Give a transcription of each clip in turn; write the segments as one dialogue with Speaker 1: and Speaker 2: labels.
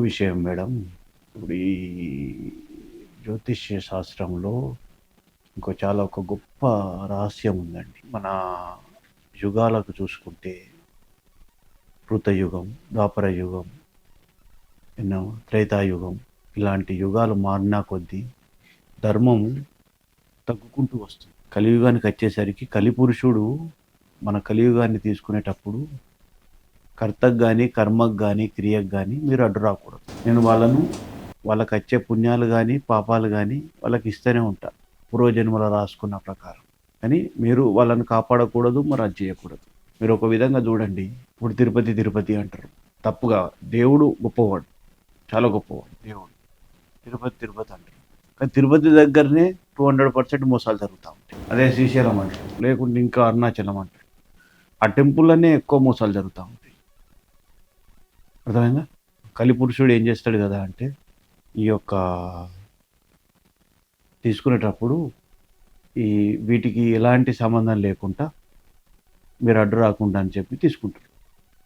Speaker 1: విషయం మేడం. ఇప్పుడు ఈ జ్యోతిష్య శాస్త్రంలో ఒక గొప్ప రహస్యం ఉందండి. మన యుగాలకు చూసుకుంటే కృతయుగం, ద్వాపర యుగం, త్రేతాయుగం ఇలాంటి యుగాలు మారినా కొద్దీ ధర్మం తగ్గుకుంటూ వస్తుంది. కలియుగానికి వచ్చేసరికి కలిపురుషుడు మన కలియుగాన్ని తీసుకునేటప్పుడు కర్తకు గాని, కర్మకు గాని, క్రియకు గాని మీరు అడ్డు రాకూడదు. నేను వాళ్ళకి వచ్చే పుణ్యాలు గాని, పాపాలు గాని వాళ్ళకి ఇస్తూనే ఉంటా. పూర్వజన్మలో రాసుకున్న ప్రకారం. కానీ మీరు వాళ్ళని కాపాడకూడదు, మరి అది చేయకూడదు. మీరు ఒక విధంగా చూడండి. ఇప్పుడు తిరుపతి అంటారు. తప్పుగా. దేవుడు గొప్పవాడు, చాలా గొప్పవాడు దేవుడు. తిరుపతి అంటారు. కానీ తిరుపతి దగ్గరనే 200% మోసాలు జరుగుతూ ఉంటాయి. అదే శ్రీశైలం అంటారు, లేకుంటే ఇంకా అరుణాచలం అంటారు. ఆ టెంపుల్లోనే ఎక్కువ మోసాలు జరుగుతూ ఉంటాయి. అర్థమైందా? కలిపురుషుడు ఏం చేస్తాడు కదా అంటే, ఈ యొక్క తీసుకునేటప్పుడు వీటికి ఎలాంటి సంబంధం లేకుండా మీరు అడ్డు రాకుండా అని చెప్పి తీసుకుంటారు.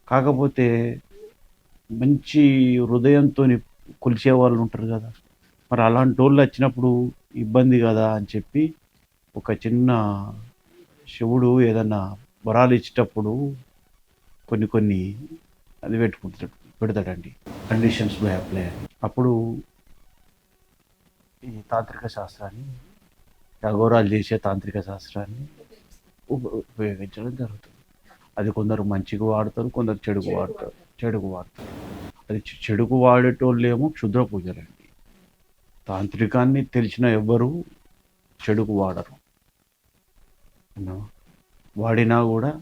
Speaker 1: కాకపోతే మంచి హృదయంతో కొలిచే వాళ్ళు ఉంటారు కదా, మరి అలాంటి వాళ్ళు వచ్చినప్పుడు ఇబ్బంది కదా అని చెప్పి ఒక చిన్న శివుడు ఏదన్నా వరాలు ఇచ్చేటప్పుడు కొన్ని అది పెడతాడండి, కండిషన్స్ బై అప్లై అని. అప్పుడు ఈ తాంత్రిక శాస్త్రాన్ని, అఘోరాలు చేసే తాంత్రిక శాస్త్రాన్ని ఉపయోగించడం జరుగుతుంది. అది కొందరు మంచిగా వాడతారు, కొందరు చెడుకు వాడతారు. అది చెడుకు వాడేటోళ్ళేమో క్షుద్ర పూజలండి. తాంత్రికాన్ని తెలిసిన ఎవ్వరు చెడుకు వాడరు. వాడినా కూడా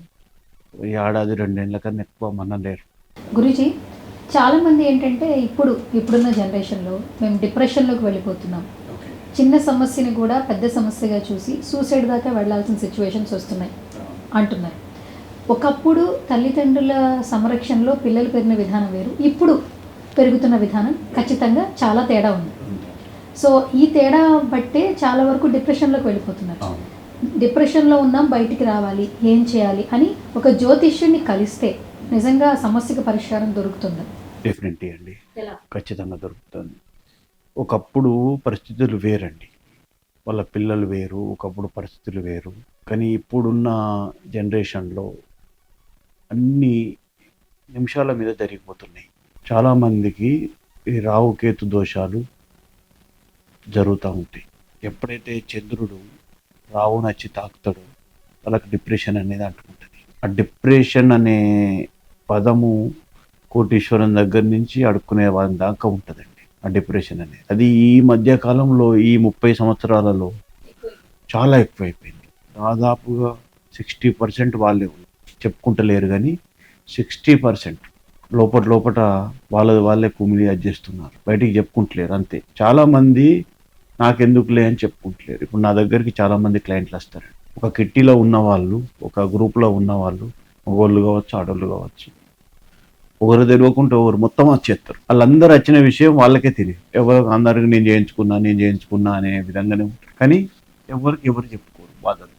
Speaker 1: ఏడాది 2 ఏళ్ల కన్నా ఎక్కువ మనలేరు.
Speaker 2: గురూజీ, చాలామంది ఏంటంటే ఇప్పుడున్న జనరేషన్లో మేము డిప్రెషన్లోకి వెళ్ళిపోతున్నాం. చిన్న సమస్యని కూడా పెద్ద సమస్యగా చూసి సూసైడ్ దాకా వెళ్లాల్సిన సిచ్యువేషన్స్ వస్తున్నాయి అంటున్నారు. ఒకప్పుడు తల్లిదండ్రుల సంరక్షణలో పిల్లలు పెరిగిన విధానం వేరు, ఇప్పుడు పెరుగుతున్న విధానం ఖచ్చితంగా చాలా తేడా ఉంది. సో ఈ తేడా బట్టే చాలా వరకు డిప్రెషన్లోకి వెళ్ళిపోతున్నారు. డిప్రెషన్లో ఉన్నాం, బయటికి రావాలి, ఏం చేయాలి అని ఒక జ్యోతిష్యుని కలిస్తే నిజంగా సమస్యకు పరిష్కారం దొరుకుతుందా?
Speaker 1: డెఫినెట్లీ అండి, ఖచ్చితంగా దొరుకుతుంది. ఒకప్పుడు పరిస్థితులు వేరండి, వాళ్ళ పిల్లలు వేరు, ఒకప్పుడు పరిస్థితులు వేరు. కానీ ఇప్పుడున్న జనరేషన్లో అన్ని నిమిషాల మీద జరిగిపోతున్నాయి. చాలామందికి ఈ రాహుకేతు దోషాలు జరుగుతూ ఉంటాయి. ఎప్పుడైతే చంద్రుడు రావు నచ్చి తాకుతాడో వాళ్ళకి డిప్రెషన్ అనేది అంటుకుంటుంది. ఆ డిప్రెషన్ అనే పదము కోటీశ్వరం దగ్గర నుంచి అడుక్కునే వాళ్ళ దాకా ఉంటుందండి. ఆ డిప్రెషన్ అనేది అది ఈ మధ్య కాలంలో ఈ 30 సంవత్సరాలలో చాలా ఎక్కువైపోయింది. దాదాపుగా 60% వాళ్ళే చెప్పుకుంటలేరు, కానీ 60% లోపట వాళ్ళే కుమిలి చేస్తున్నారు, బయటికి చెప్పుకుంటలేరు అంతే. చాలామంది నాకెందుకులే అని చెప్పుకుంటలేరు. ఇప్పుడు నా దగ్గరికి చాలామంది క్లయింట్లు వస్తారు. ఒక కిట్టీలో ఉన్నవాళ్ళు, ఒక గ్రూప్లో ఉన్నవాళ్ళు, మగవాళ్ళు కావచ్చు, ఆడవాళ్ళు కావచ్చు, ఒకరు తెలియకుంటే ఒకరు మొత్తం వచ్చేస్తారు. వాళ్ళందరూ వచ్చిన విషయం వాళ్ళకే తెలియదు. అందరికి నేను చేయించుకున్నా అనే విధంగానే ఉంటారు. కానీ ఎవరు చెప్పుకోరు బాధలు.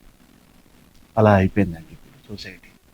Speaker 1: అలా అయిపోయిందండి ఇప్పుడు సొసైటీ.